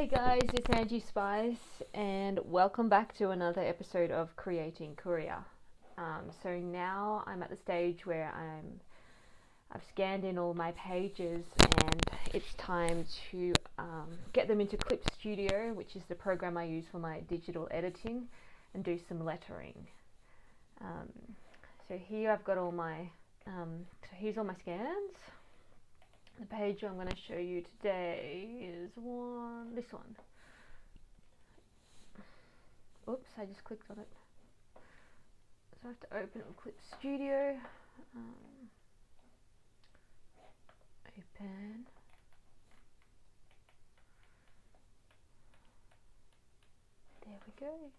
Hey guys, it's Angie Spice, and welcome back to another episode of Creating Courier. So now I'm at the stage where I've scanned in all my pages, and it's time to get them into Clip Studio, which is the program I use for my digital editing, and do some lettering. So here I've got all my here's all my scans. The page I'm going to show you today is this one. Oops, I just clicked on it. So I have to open it with Clip Studio. Open. There we go.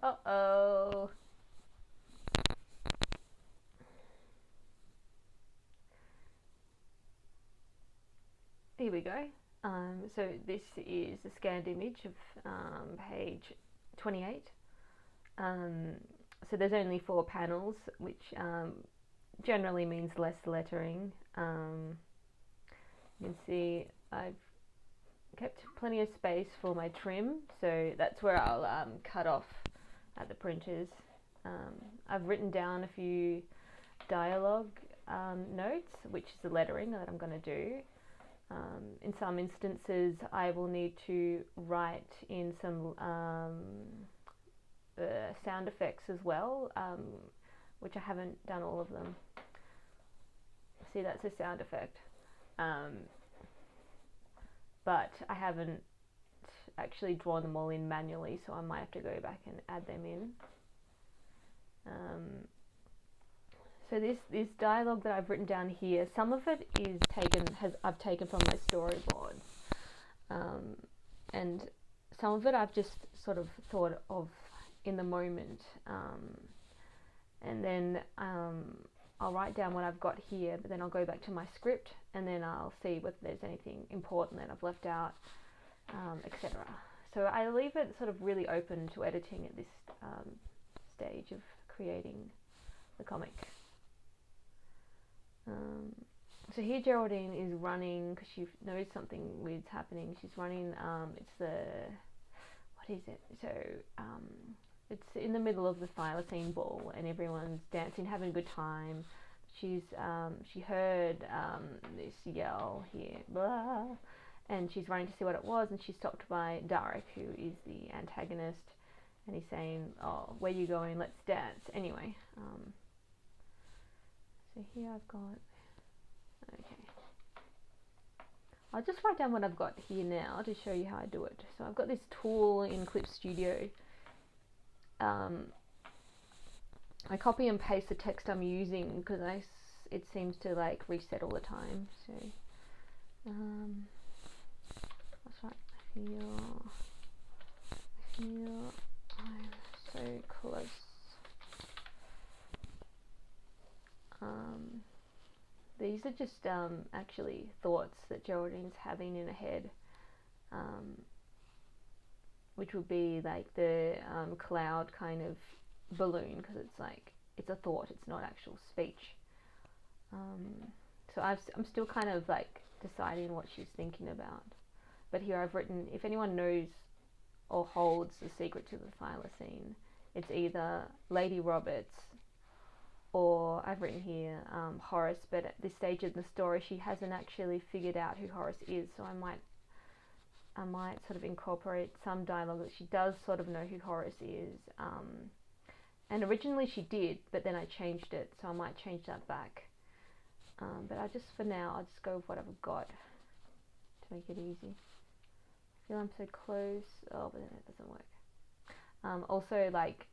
Uh-oh. Here we go. So this is a scanned image of page 28. So there's only 4 panels, which generally means less lettering. You can see I've kept plenty of space for my trim, so that's where I'll cut off at the printers. I've written down a few dialogue notes, which is the lettering that I'm going to do. In some instances, I will need to write in some sound effects as well, which I haven't done all of them. See, that's a sound effect. But I haven't actually drawn them all in manually, so I might have to go back and add them in. So this dialogue that I've written down here, some of it I've taken from my storyboard, and some of it I've just sort of thought of in the moment, and then I'll write down what I've got here, but then I'll go back to my script, and then I'll see whether there's anything important that I've left out, etc. So I leave it sort of really open to editing at this stage of creating the comic. So here Geraldine is running because she knows something weird's happening. She's running, what is it? So it's in the middle of the thylacine ball, and everyone's dancing, having a good time. She heard this yell here, blah, and she's running to see what it was, and she's stopped by Derek, who is the antagonist, and he's saying, "Oh, where you going? Let's dance." Anyway, so here I've got, okay. I'll just write down what I've got here now to show you how I do it. So I've got this tool in Clip Studio. I copy and paste the text I'm using because it seems to like reset all the time. So that's right. I feel I'm so close. These are just actually thoughts that Geraldine's having in her head, which would be like the cloud kind of balloon, because it's a thought, it's not actual speech. So I'm still kind of like deciding what she's thinking about. But here I've written, if anyone knows or holds the secret to the thylacine, it's either Lady Roberts, or I've written here Horace, but at this stage of the story she hasn't actually figured out who Horace is, so I might sort of incorporate some dialogue that she does sort of know who Horace is, and originally she did, but then I changed it, so I might change that back, but for now I'll just go with what I've got to make it easy. I feel I'm so close, but then it doesn't work. Also, like,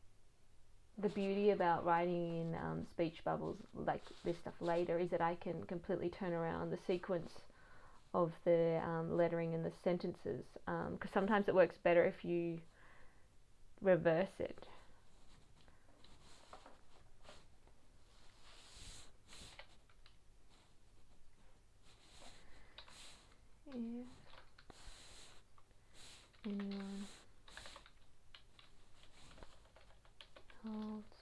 the beauty about writing in speech bubbles like this stuff later is that I can completely turn around the sequence of the lettering and the sentences, because sometimes it works better if you reverse it. Yeah. Anyone holds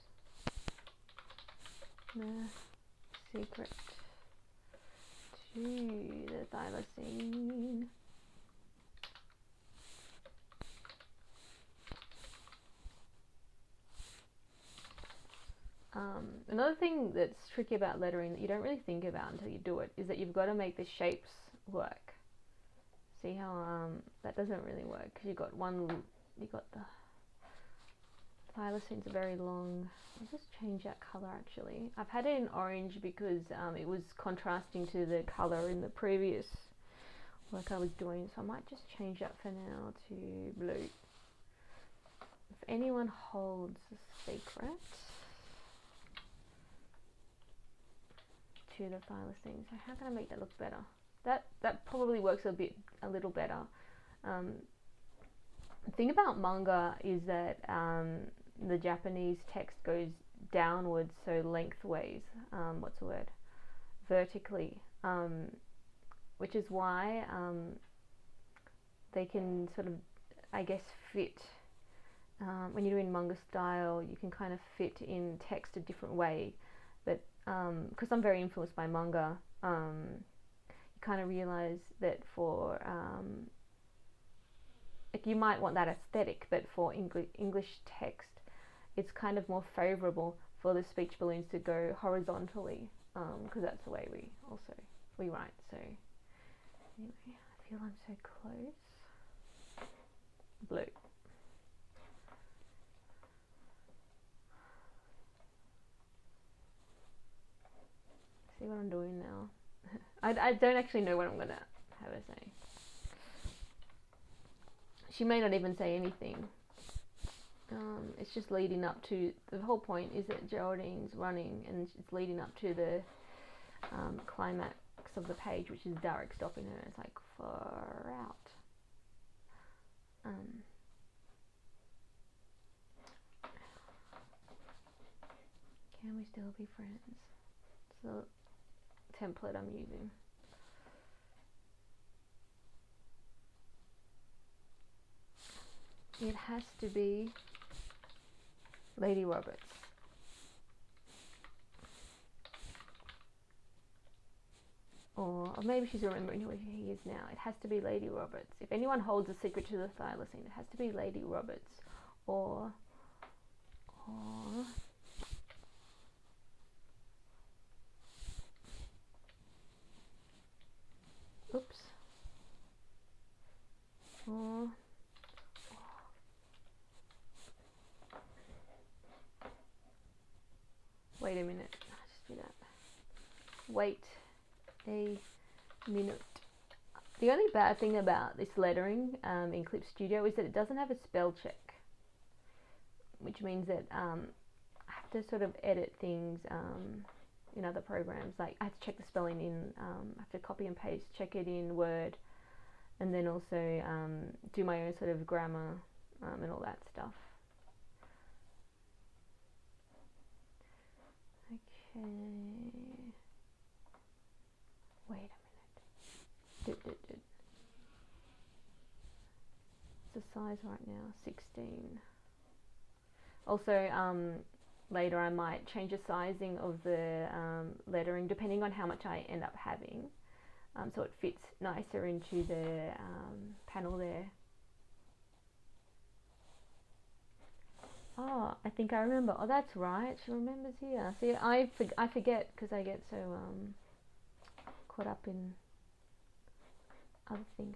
the secret to the thylacine. Another thing that's tricky about lettering that you don't really think about until you do it is that you've got to make the shapes work. See how that doesn't really work because you got the thylacine's very long. I'll just change that color actually. I've had it in orange because it was contrasting to the color in the previous work I was doing, so I might just change that for now to blue. If anyone holds a secret to the thylacine, so how can I make that look better? That probably works a little better. The thing about manga is that the Japanese text goes downwards, so lengthways. What's the word? Vertically, which is why they can sort of, I guess, fit. When you're doing manga style, you can kind of fit in text a different way. But because I'm very influenced by manga, you kind of realize that for like you might want that aesthetic, but for English text, it's kind of more favorable for the speech balloons to go horizontally, because that's the way we write. So anyway, I feel I'm so close. Blue. See what I'm doing now? I don't actually know what I'm gonna have her say. She may not even say anything. It's just leading up to, the whole point is that Geraldine's running and it's leading up to the climax of the page, which is Derek stopping her. It's like, far out. Can we still be friends? It's the template I'm using. It has to be Lady Roberts. Or maybe she's remembering who he is now. It has to be Lady Roberts. If anyone holds a secret to the thylacine, it has to be Lady Roberts. Or oops. Or wait a minute. I'll just do that. Wait a minute. The only bad thing about this lettering in Clip Studio is that it doesn't have a spell check, which means that I have to sort of edit things in other programs. Like I have to check the spelling in, I have to copy and paste, check it in Word, and then also do my own sort of grammar and all that stuff. Okay. Wait a minute. What's the size right now? 16. Also, later I might change the sizing of the lettering depending on how much I end up having, so it fits nicer into the panel there. Oh, I think I remember. Oh, that's right. She remembers here. See, I forget because I get so caught up in other things.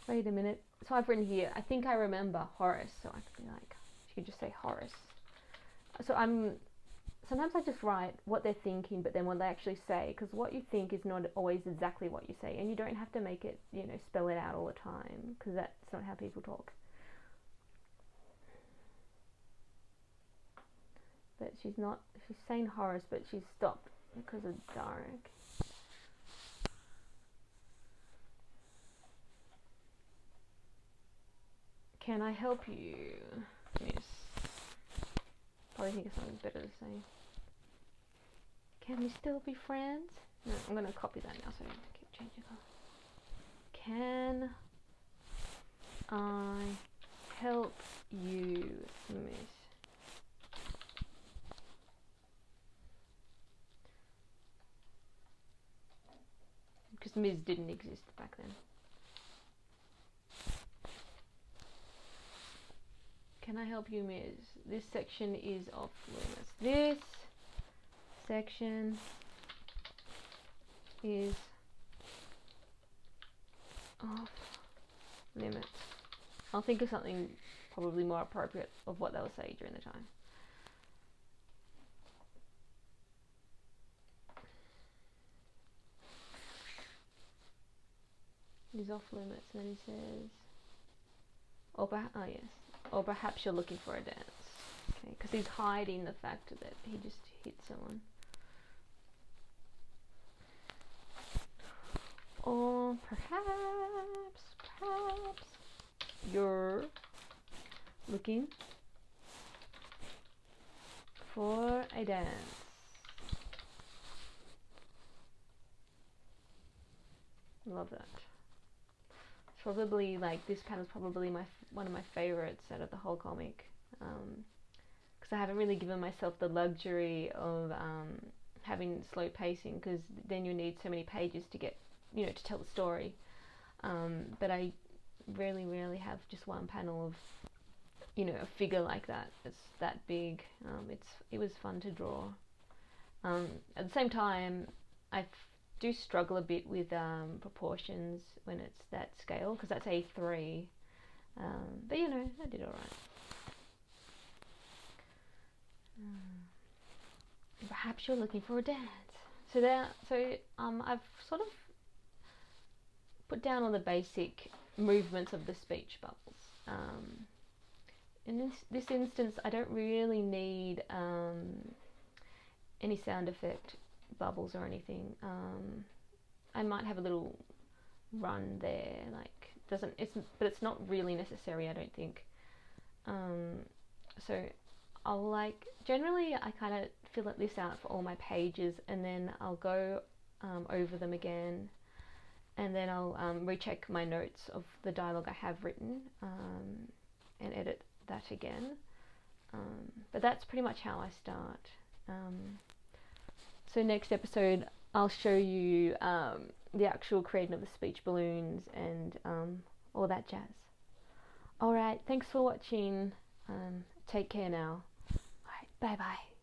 Wait a minute. So I've written here, I think I remember Horace. So I could be like, she could just say Horace. So sometimes I just write what they're thinking, but then what they actually say, because what you think is not always exactly what you say, and you don't have to make it, spell it out all the time, because that's not how people talk. But she's saying Horace, but she's stopped because of Derek. Can I help you, miss? Probably think of something better to say. Can we still be friends? No, I'm going to copy that now so I don't have to keep changing it. Can I help you, miss? Ms. didn't exist back then. Can I help you, Ms.? This section is off limits. This section is off limits. I'll think of something probably more appropriate of what they'll say during the time. He's off limits, and then he says, or perhaps you're looking for a dance. Okay, because he's hiding the fact that he just hit someone. Or perhaps you're looking for a dance. Love that. It's probably like this panel's probably one of my favorites out of the whole comic, because I haven't really given myself the luxury of having slow pacing, because then you need so many pages to get, to tell the story. But I rarely have just one panel of, a figure like that. It's that big. It was fun to draw. At the same time, I do struggle a bit with proportions when it's that scale, because that's A3. But I did all right. Perhaps you're looking for a dance. I've sort of put down all the basic movements of the speech bubbles. In this instance, I don't really need any sound effect bubbles or anything. I might have a little run there, but it's not really necessary, I don't think. So I'll generally I kind of fill this out for all my pages, and then I'll go over them again, and then I'll recheck my notes of the dialogue I have written, and edit that again. But that's pretty much how I start. So next episode I'll show you the actual creating of the speech balloons and all that jazz. Alright, thanks for watching. Take care now. Alright, bye bye.